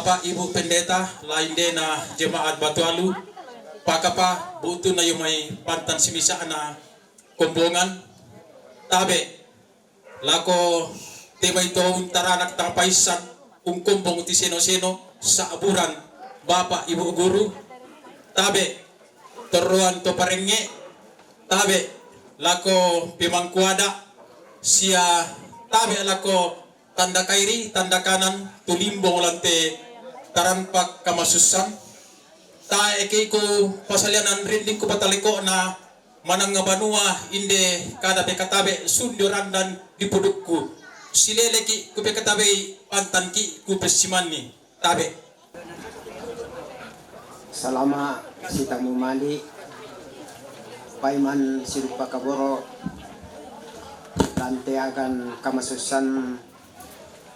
Bapak Ibu Pendeta lain na Jemaat Batualu pakapa butu na yung may pantan simisa na kumbungan tabe lako tibay to taranak tapaisan kung kumbong ti sino-sino sa aburan Bapak Ibu Guru tabe turuan to parenge tabe lako pimangkuada siya tabe lako tanda kairi tanda kanan tulimbong lante tarampak kamasusan ta ekay ko pasalianan rinding ko pataliko na manang nga banua inde kada pe katabe sunduran dan dipudukku silele ki ku pe katabe pantan ki ku pesimani tabe Salama sita mumali paiman sirupa kaboro lante akan kamasusan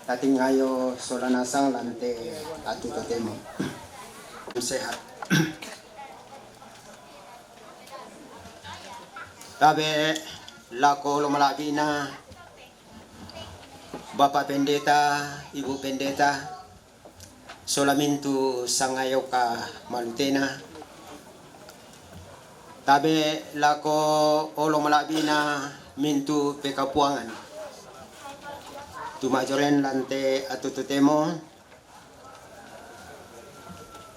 tating ayo solanasang lante atu totemo sehat tabe lako lumalabi na Bapak Pendeta, Ibu Pendeta solamintu sangayo ka malutena tabe lako olo malabi na mintu pekapuangan tumajoren lante atututemo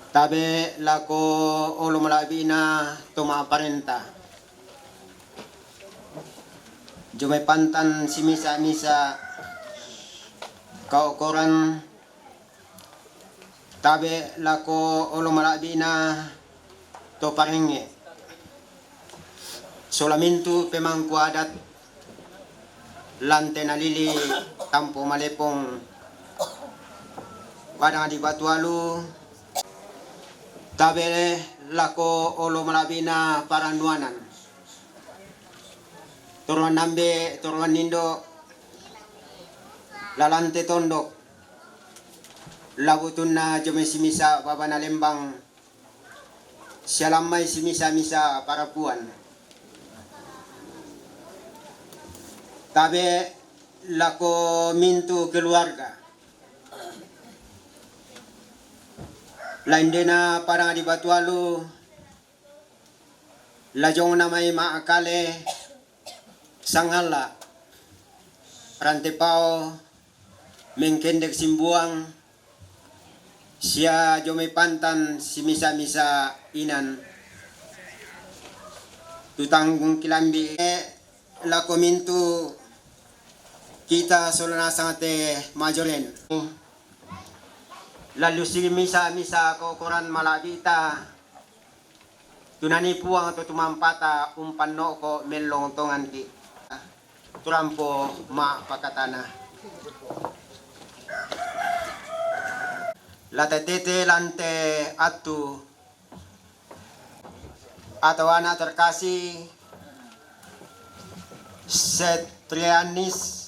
tabe lako olo malabi na tumaparenta jumay pantan si misa kaukoran tabe lako olo malabi na to parenge solamintu pemangku adat lante nalili tampo malepong padang di Batualu tabe lako olo malabi na paranduanan turuan nambe turuan nindo lalante tondok labutun na jome simisa baba na lembang sialamay simisa para puan tabe lako mintu keluarga lain dena parang di Batualu lajong na may maakale sangala rantepao mengkendek simbuang siya jomay pantan simisa inan tutanggung kilambi lako mintu kita solana sangate majoren lalu si misa ko koran malabita tunani puang atau tumampata umpan no ko melong tongan ki turampo ma pakatana latetete lante atu atau anak terkasih Setrianis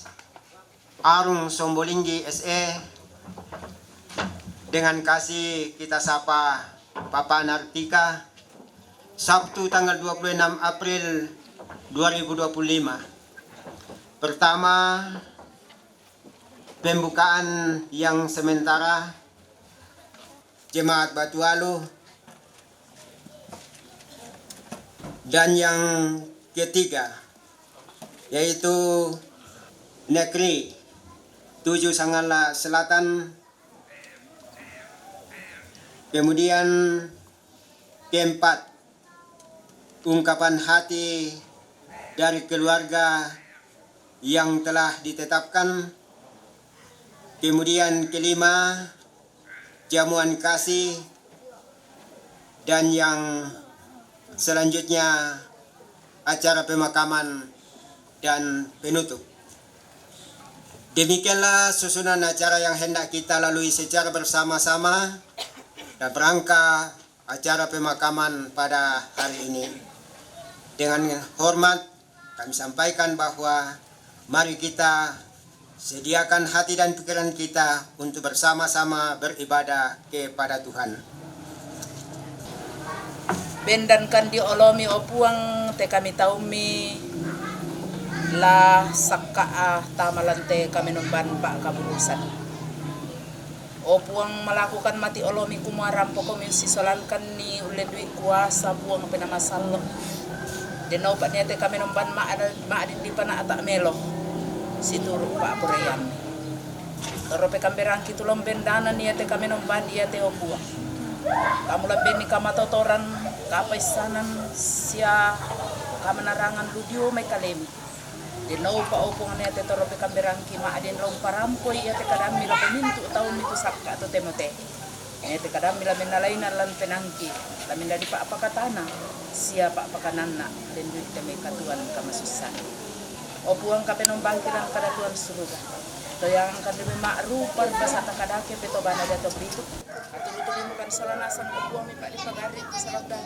Arung Sombolinggi SE dengan kasih kita sapa Papa Nartika Sabtu tanggal 26 April 2025. Pertama, pembukaan yang sementara Jemaat Batualu dan yang ketiga yaitu Negeri 7 Sangala Selatan, kemudian keempat ungkapan hati dari keluarga yang telah ditetapkan, kemudian kelima jamuan kasih, dan yang selanjutnya acara pemakaman dan penutup. Demikianlah susunan acara yang hendak kita lalui secara bersama-sama dan rangka acara pemakaman pada hari ini. Dengan hormat kami sampaikan bahwa mari kita sediakan hati dan pikiran kita untuk bersama-sama beribadah kepada Tuhan. Bendan kan di olomi opuang te kami taumi la sakka tamalante kami numban pak kaburusan O puang melakukan mati olomi kumaram pokoknya sisolankan ni uledui kuasa puang penamasalo. Denau pak niate kami nomban ma adin di pana atak melo. Situru pak pureyan. Torope kamberang kitulom bendana niate kami nomban iate opua. Kamu lamben ni kamatotoran kapaisanan sia kamenarangan ludio may kalemi. Denau pa opong niate torope kamberang kima adin long parampo iate kadami la pemintu taon itu sakka to temote. Niate kadami la menalaina lan penangki. Lamin dari pa apakatana siapa apakanana den duit teme katuan kamasusan. Opuang kapenombang kirang kada tuan suruga. Toyang kademi makrupan pasata kadake peto bana dato berito. Aturu-turu makan salanasan opuang mi pak di pagari salagdan.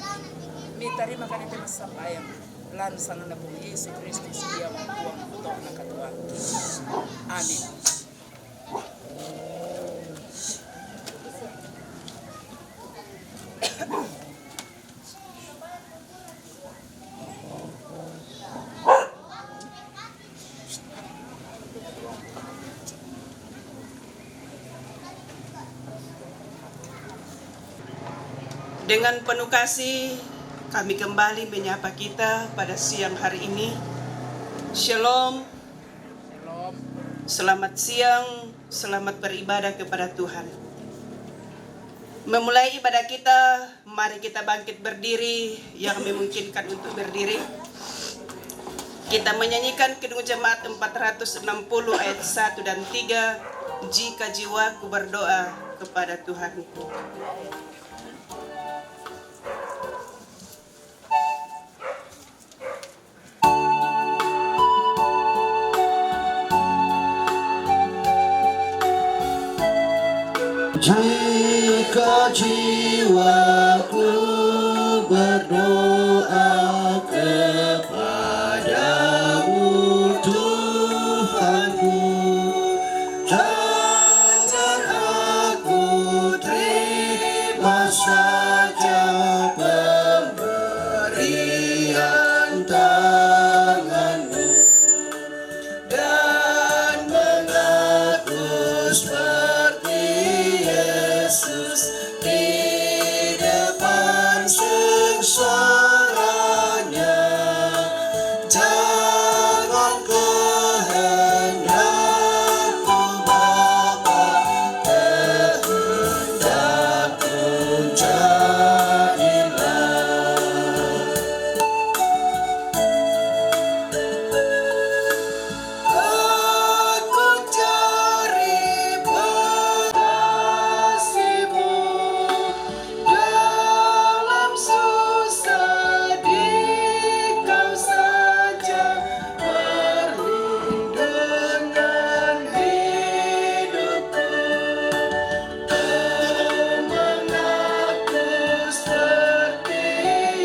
Mi tari makan itu masapayang. Lan sangan na pong Yesus Kristus dia membuang putok na katuan. Amin. Dengan penuh kasih, kami kembali menyapa kita pada siang hari ini. Shalom. Selamat siang, selamat beribadah kepada Tuhan. Memulai ibadah kita, mari kita bangkit berdiri yang memungkinkan untuk berdiri. Kita menyanyikan Kidung Jemaat 460 ayat 1 dan 3. Jika jiwaku berdoa kepada Tuhanku. Jika jiwaku berdoa kepadamu Tuhanku, jangan aku terima saja pemberian tanganmu dan mengaku seperti Yesus di depan sengsaranya. Jangan kehendakku Bapa, kehendakku jadilah. Aku cari kasih-Mu dalam susah, di Kau saja perlindungan hidupku. Mengaku seperti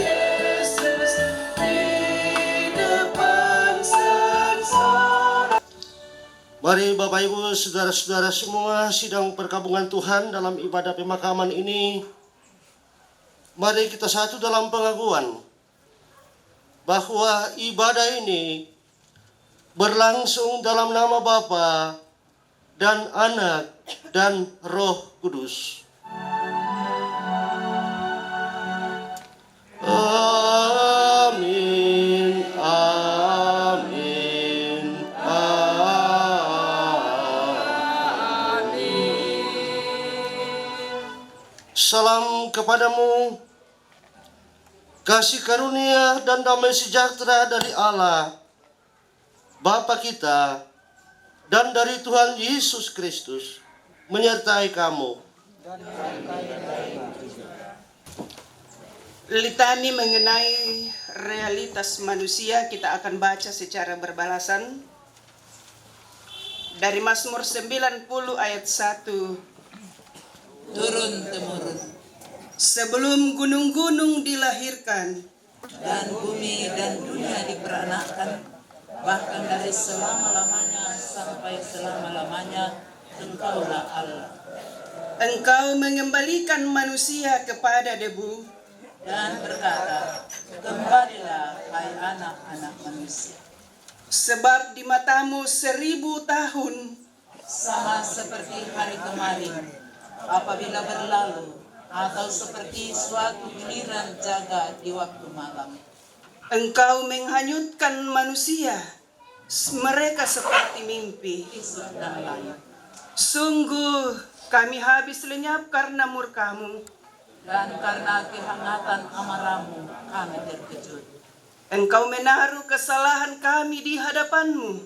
Yesus di depan sengsara. Mari Bapak Ibu, saudara-saudara semua sidang perkabungan Tuhan dalam ibadah pemakaman ini. Mari kita satu dalam pengakuan bahwa ibadah ini berlangsung dalam nama Bapa dan Anak dan Roh Kudus. Amin, amin, Salam kepadamu, kasih karunia dan damai sejahtera dari Allah, Bapa kita, dan dari Tuhan Yesus Kristus, menyertai kamu. Litani mengenai realitas manusia kita akan baca secara berbalasan dari Mazmur 90 ayat 1. Turun temurun Sebelum gunung-gunung dilahirkan dan bumi dan dunia diperanakan, bahkan dari selama-lamanya sampai selama-lamanya Engkaulah Allah. Engkau mengembalikan manusia kepada debu Dan berkata, kembalilah hai anak-anak manusia, sebab di matamu 1000 tahun sama seperti hari kemarin, apabila berlalu, atau seperti suatu giliran jaga di waktu malam. Engkau menghanyutkan manusia, mereka seperti mimpi. Isuk dan layu, Sungguh kami habis lenyap karena murka-Mu. dan karena kehangatan amarahmu kami terkejut. Engkau menaruh kesalahan kami di hadapan-Mu.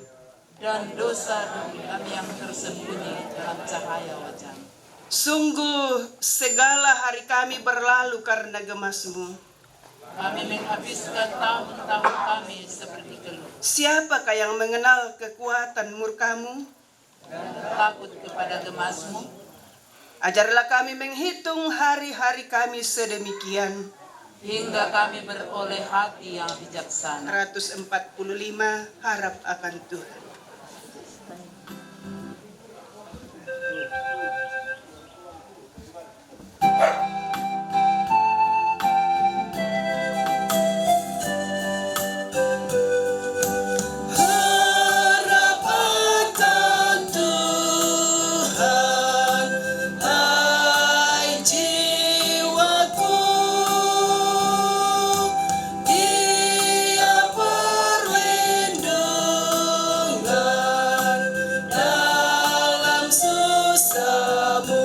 Dan dosa kami yang tersembunyi dalam cahaya wajah-Mu. Sungguh segala hari kami berlalu karena gemas-Mu. Kami menghabiskan tahun-tahun kami seperti keluh, Siapakah yang mengenal kekuatan murka-Mu? dan takut kepada gemas-Mu. Ajarlah kami menghitung hari-hari kami sedemikian. Hingga kami beroleh hati yang bijaksana. 145 harap akan Tuhan. Harap akan Tuhan, hai jiwaku, Dia perlindungan dalam susahmu.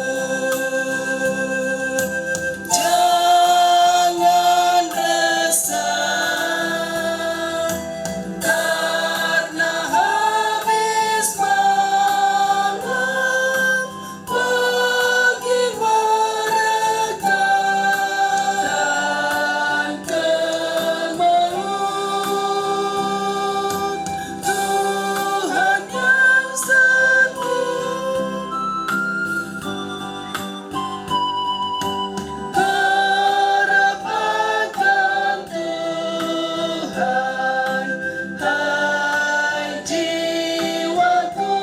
Jangan resah karena habis malam bagi mereka dan kemelut. Tuhan yang harap akan Tuhan, hai jiwaku,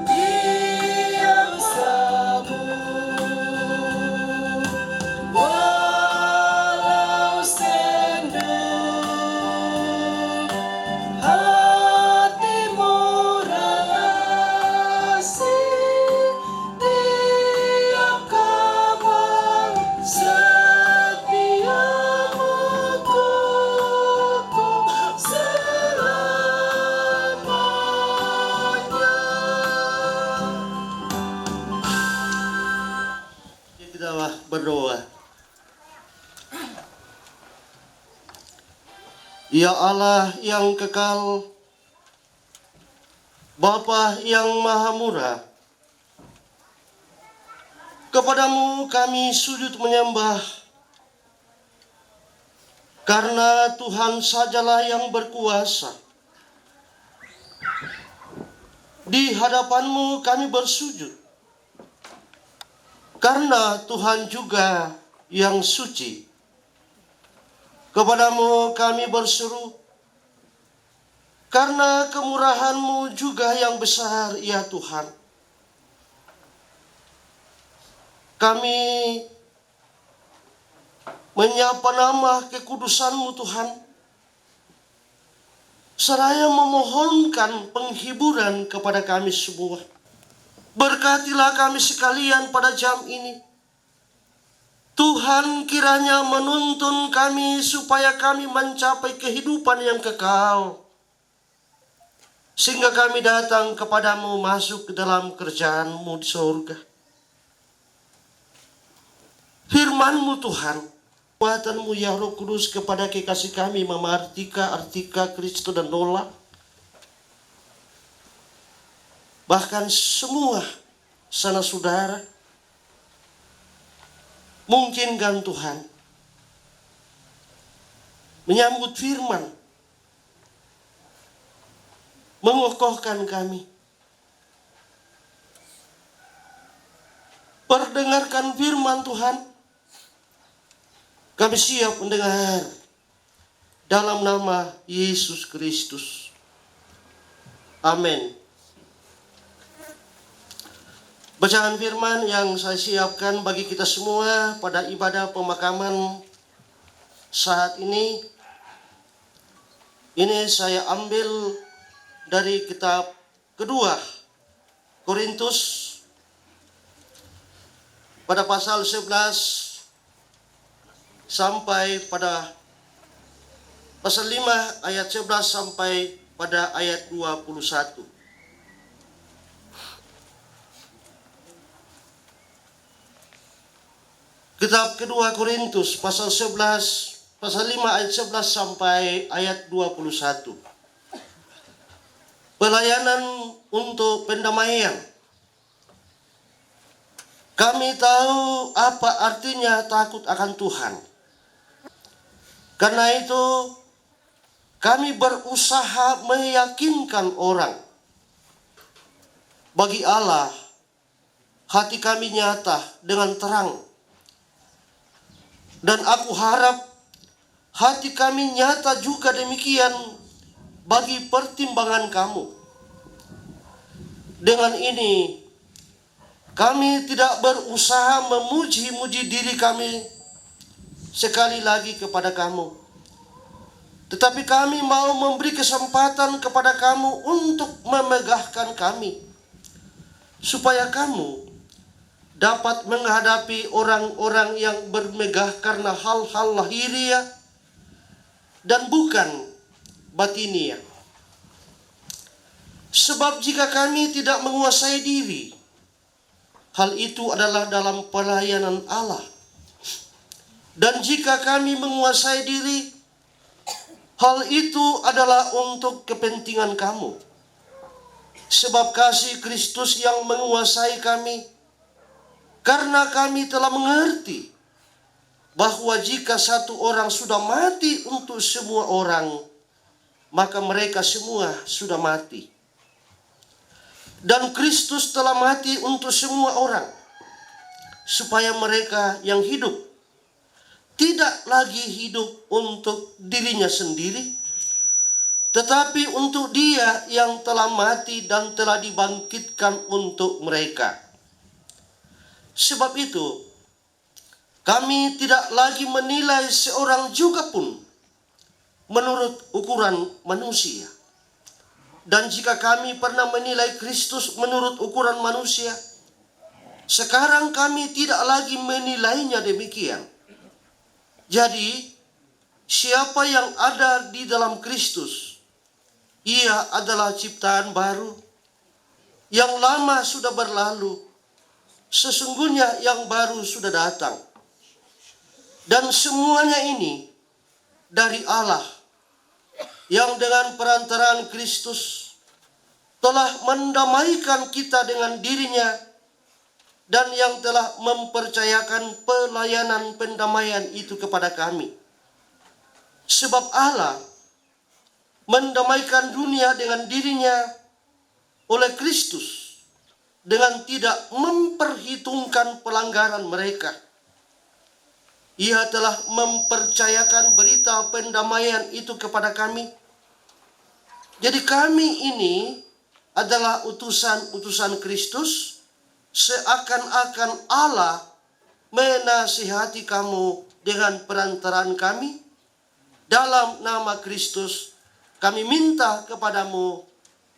Dia bersamamu. Walau sendu hatimu asih, Dia kabar setiamu kokoh selamanya. Kita berdoa. Ya Allah yang kekal, Bapa yang maha murah, kepadamu kami sujud menyembah, karena Tuhan sajalah yang berkuasa. Di hadapanmu kami bersujud, karena Tuhan juga yang suci. Kepadamu kami berseru, karena kemurahan-Mu juga yang besar, ya Tuhan. Kami menyapa nama kekudusan-Mu, Tuhan, seraya memohonkan penghiburan kepada kami semua. Berkatilah kami sekalian pada jam ini. Tuhan kiranya menuntun kami supaya kami mencapai kehidupan yang kekal, sehingga kami datang kepadamu, masuk ke dalam kerjaan-Mu di surga. Firman-Mu Tuhan, kekuatan-Mu ya Roh Kudus kepada kekasih kami Mama Artika, Kristo dan Nola, bahkan semua sanak saudara. Mungkinkan Tuhan menyambut firman, mengokohkan kami, perdengarkan firman Tuhan. Kami siap mendengar dalam nama Yesus Kristus. Amin. Bacaan firman yang saya siapkan bagi kita semua pada ibadah pemakaman saat ini saya ambil dari kitab kedua Korintus pada pasal 11 sampai pada pasal 5 ayat 11 sampai pada ayat 21. Kitab kedua Korintus pasal 11, pasal 5 ayat 11 sampai ayat 21. Pelayanan untuk pendamaian. Kami tahu apa artinya takut akan Tuhan. Karena itu, kami berusaha meyakinkan orang. Bagi Allah, hati kami nyata dengan terang. Dan aku harap hati kami nyata juga demikian bagi pertimbangan kamu. Dengan ini, kami tidak berusaha memuji-muji diri kami sekali lagi kepada kamu. Tetapi kami mau memberi kesempatan kepada kamu untuk memegahkan kami, supaya kamu dapat menghadapi orang-orang yang bermegah karena hal-hal lahiriah dan bukan batiniah. Sebab jika kami tidak menguasai diri, hal itu adalah dalam pelayanan Allah. Dan jika kami menguasai diri, hal itu adalah untuk kepentingan kamu. Sebab kasih Kristus yang menguasai kami, karena kami telah mengerti bahwa jika satu orang sudah mati untuk semua orang, maka mereka semua sudah mati. Dan Kristus telah mati untuk semua orang, supaya mereka yang hidup tidak lagi hidup untuk dirinya sendiri, tetapi untuk Dia yang telah mati dan telah dibangkitkan untuk mereka. Sebab itu, kami tidak lagi menilai seorang juga pun menurut ukuran manusia. Dan jika kami pernah menilai Kristus menurut ukuran manusia, sekarang kami tidak lagi menilainya demikian. Jadi, siapa yang ada di dalam Kristus, ia adalah ciptaan baru. Yang lama sudah berlalu, sesungguhnya yang baru sudah datang. Dan semuanya ini dari Allah, yang dengan perantaraan Kristus telah mendamaikan kita dengan dirinya, dan yang telah mempercayakan pelayanan pendamaian itu kepada kami. Sebab Allah mendamaikan dunia dengan dirinya oleh Kristus, dengan tidak memperhitungkan pelanggaran mereka. Ia telah mempercayakan berita pendamaian itu kepada kami. Jadi kami ini adalah utusan-utusan Kristus, seakan-akan Allah menasihati kamu dengan perantaraan kami. Dalam nama Kristus, kami minta kepadamu,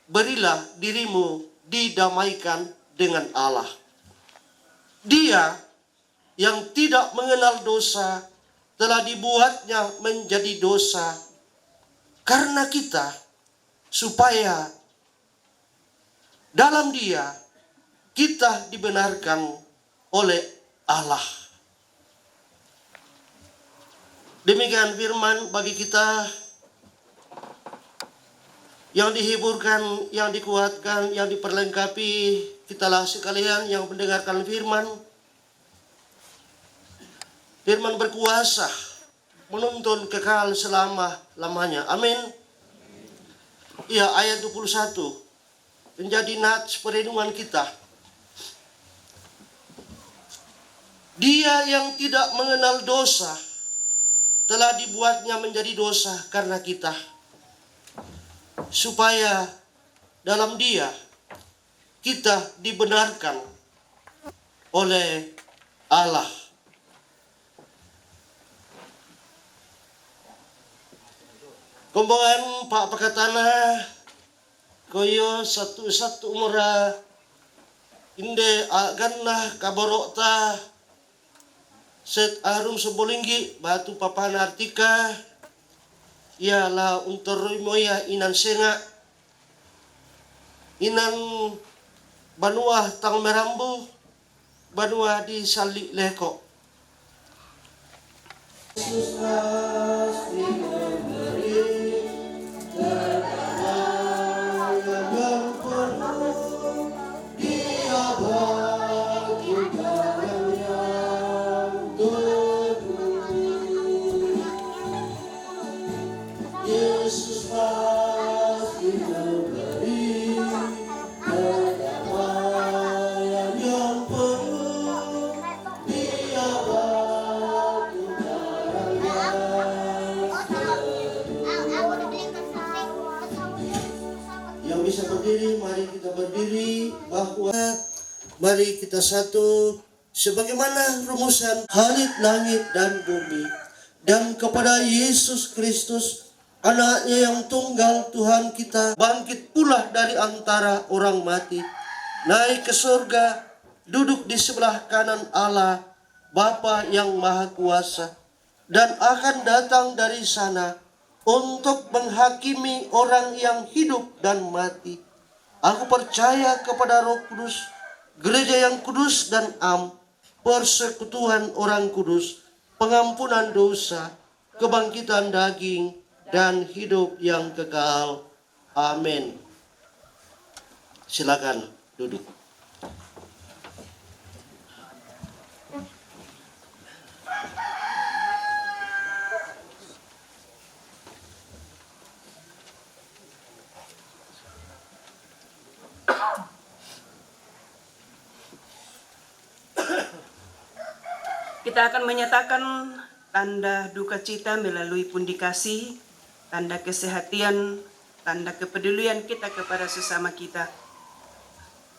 berilah dirimu didamaikan dengan Allah. Dia yang tidak mengenal dosa telah dibuatnya menjadi dosa karena kita, supaya dalam Dia kita dibenarkan oleh Allah. Demikian firman bagi kita yang dihiburkan, yang dikuatkan, yang diperlengkapi. Kitalah sekalian yang mendengarkan firman. Firman berkuasa menuntun kekal selama-lamanya. Amin. Ya, ayat 21 menjadi nats perenungan kita. Dia yang tidak mengenal dosa telah dibuatnya menjadi dosa karena kita, supaya dalam Dia kita dibenarkan oleh Allah. Kumbongan Pak Pakatana koyo satu umura inde aganna kaborokta set arum sebolinggi batu papan artika ialah untuk moya inan senga inan banua tang merambu banua di salik leko. Yesus pasti memberi kedamaian yang penuh, Dia bagi jalan yang teguh. Yesus pasti memberi kedamaian yang penuh, Dia bagi jalan yang bisa berdiri, mari kita berdiri bahwa mari kita satu sebagaimana rumusan Halik langit dan bumi dan kepada Yesus Kristus anaknya yang tunggal Tuhan kita bangkit pula dari antara orang mati naik ke surga duduk di sebelah kanan Allah Bapa yang Maha Kuasa dan akan datang dari sana untuk menghakimi orang yang hidup dan mati. Aku percaya kepada Roh Kudus, gereja yang kudus dan am, persekutuan orang kudus, pengampunan dosa, kebangkitan daging, dan hidup yang kekal. Amin. Silakan duduk. Kita akan menyatakan tanda duka cita melalui pundi kasih, tanda kesehatan, tanda kepedulian kita kepada sesama kita.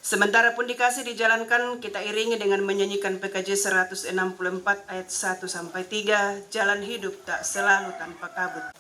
Sementara pundi kasih dijalankan, kita iringi dengan menyanyikan PKJ 164 ayat 1 sampai 3, jalan hidup tak selalu tanpa kabut.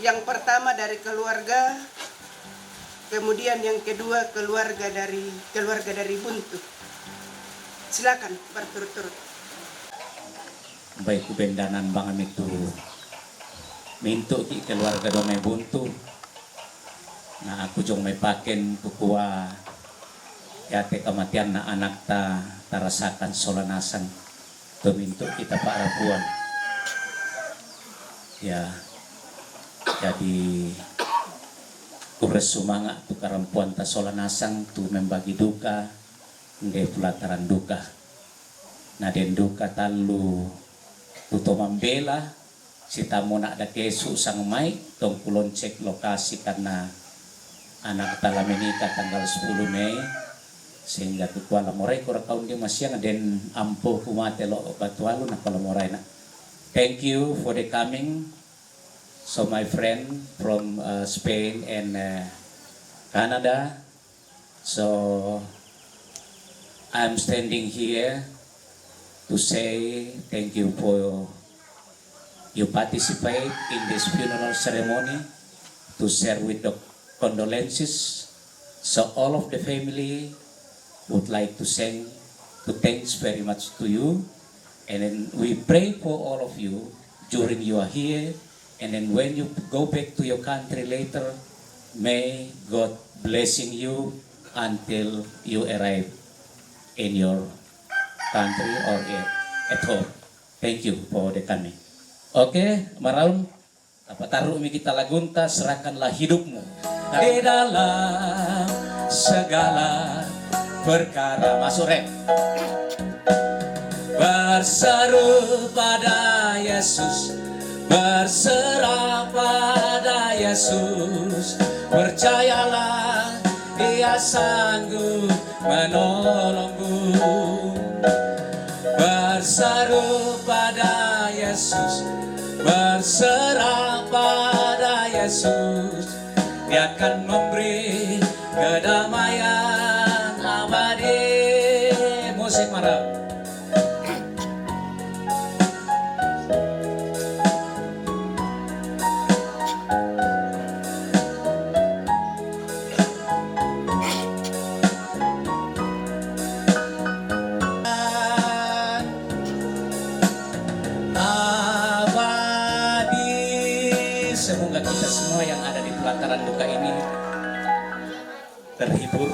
Yang pertama dari keluarga Kemudian yang kedua keluarga dari Buntu. Silakan berturut-turut. Baik kubendanan bang itu mintu ki keluarga domai Buntu. Nah aku jong may paken kukua yate kematian na anak ta tarasakan solanasan tumintu kita paarapuan. Ya jadi kures sumanga tu karampuan ta solanasang tu membagi duka nde pelataran duka. Nah den duka talu tu mambela si tamu nak ada kesu sang mai tong kulon cek lokasi karena anak tala menikah tanggal 10 Mei sehingga tu kuala morai kura kaun dia masih den ampuh kumate lo batualu na kuala morai na. Thank you for the coming. So my friend from Spain and Canada, so I'm standing here to say thank you for you participate in this funeral ceremony to share with the condolences. So all of the family would like to send to thanks very much to you, and then we pray for all of you during you are here. And then when you go back to your country later, may God blessing you until you arrive in your country or at home. Thank you for the coming. Oke, Maraun, apa taruh mi kita lagunta, serahkanlah hidupmu di dalam segala perkara. Masuk rep. Berseru pada Yesus, berserah pada Yesus, percayalah Dia sanggup menolongmu. Berseru pada Yesus, berserah pada Yesus, Dia akan memberi kedamaian abadi. Musik marah. Semoga kita semua yang ada di pelataran duka ini terhibur.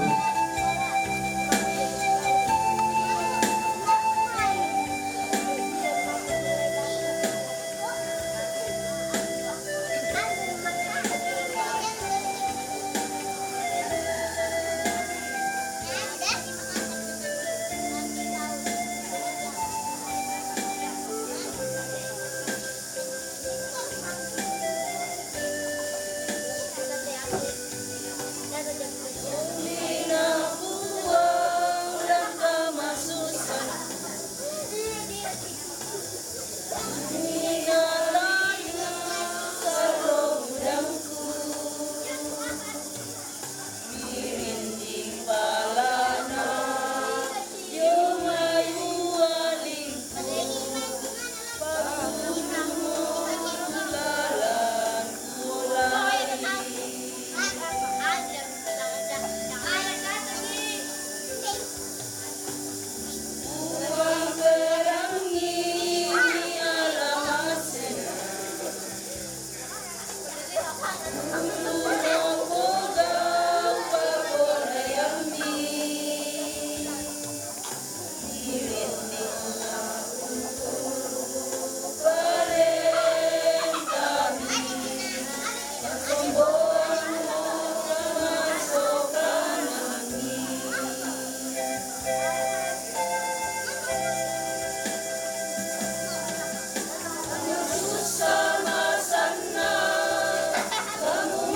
Sama sana kamu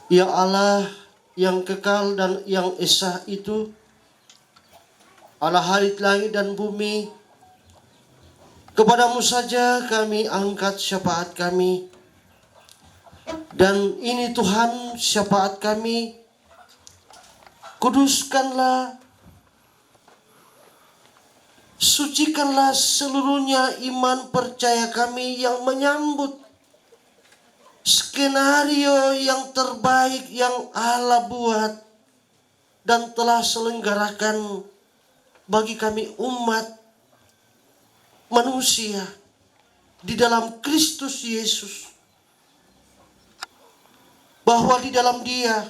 Ya Allah yang kekal dan yang esa itu, Allah hari langit dan bumi, kepadamu saja kami angkat syafaat kami. Dan ini Tuhan syafaat kami, kuduskanlah, sucikanlah seluruhnya iman percaya kami yang menyambut skenario yang terbaik yang Allah buat dan telah selenggarakan bagi kami umat manusia di dalam Kristus Yesus. Bahwa di dalam Dia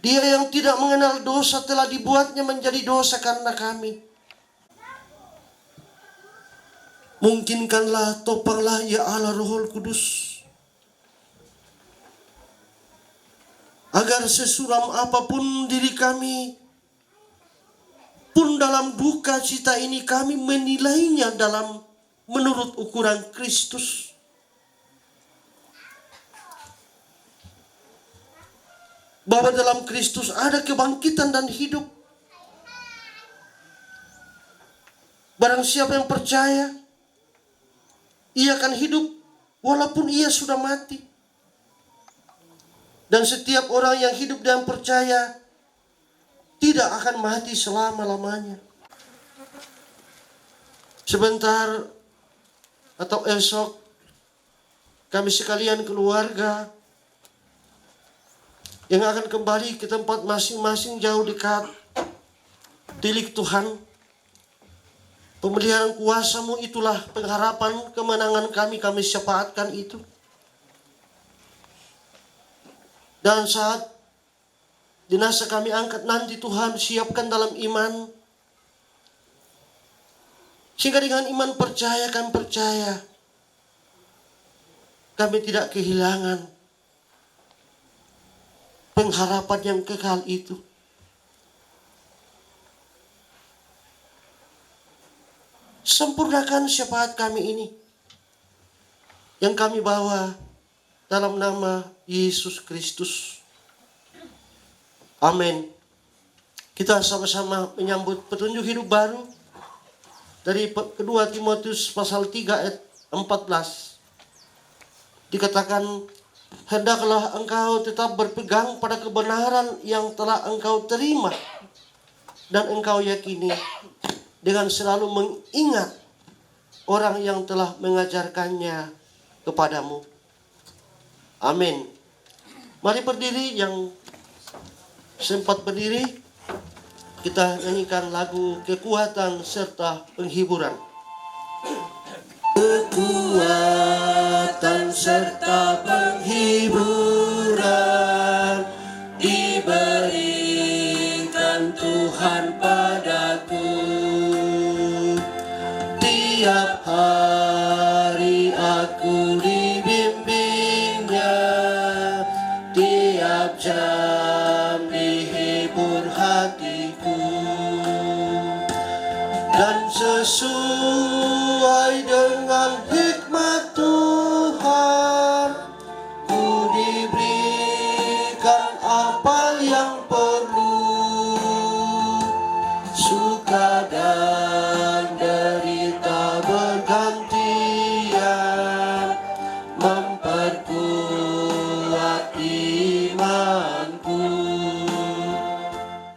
yang tidak mengenal dosa telah dibuatnya menjadi dosa karena kami. Mungkinkanlah, topanglah ya Allah Roh Kudus, agar sesuram apapun diri kami, pun dalam duka cita ini kami menilainya menurut ukuran Kristus. Bahwa dalam Kristus ada kebangkitan dan hidup. Barang siapa yang percaya, ia akan hidup walaupun ia sudah mati. Dan setiap orang yang hidup dan percaya tidak akan mati selama-lamanya. Sebentar atau esok, kami sekalian keluarga yang akan kembali ke tempat masing-masing jauh dekat tilik Tuhan. Pemeliharaan kuasa-Mu itulah pengharapan kemenangan kami syafaatkan itu. Dan saat jenazah kami angkat nanti Tuhan siapkan dalam iman, sehingga dengan iman percaya kami tidak kehilangan pengharapan yang kekal itu. Sempurnakan syafaat kami ini yang kami bawa dalam nama Yesus Kristus. Amin. Kita sama-sama menyambut petunjuk hidup baru dari kedua Timotius pasal 3 ayat 14. Dikatakan, hendaklah engkau tetap berpegang pada kebenaran yang telah engkau terima dan engkau yakini, dengan selalu mengingat orang yang telah mengajarkannya kepadamu. Amin. Mari berdiri, yang sempat berdiri, kita nyanyikan lagu kekuatan serta penghiburan. Kekuatan serta penghiburan diberikan Tuhan padaku. Tiap hari aku dibimbingnya, tiap jam dihibur hatiku. Dan sesuai dengan hikmat Tuhan, ku diberikan apa yang perlu. Suka dan derita bergantian, memperkuat iman.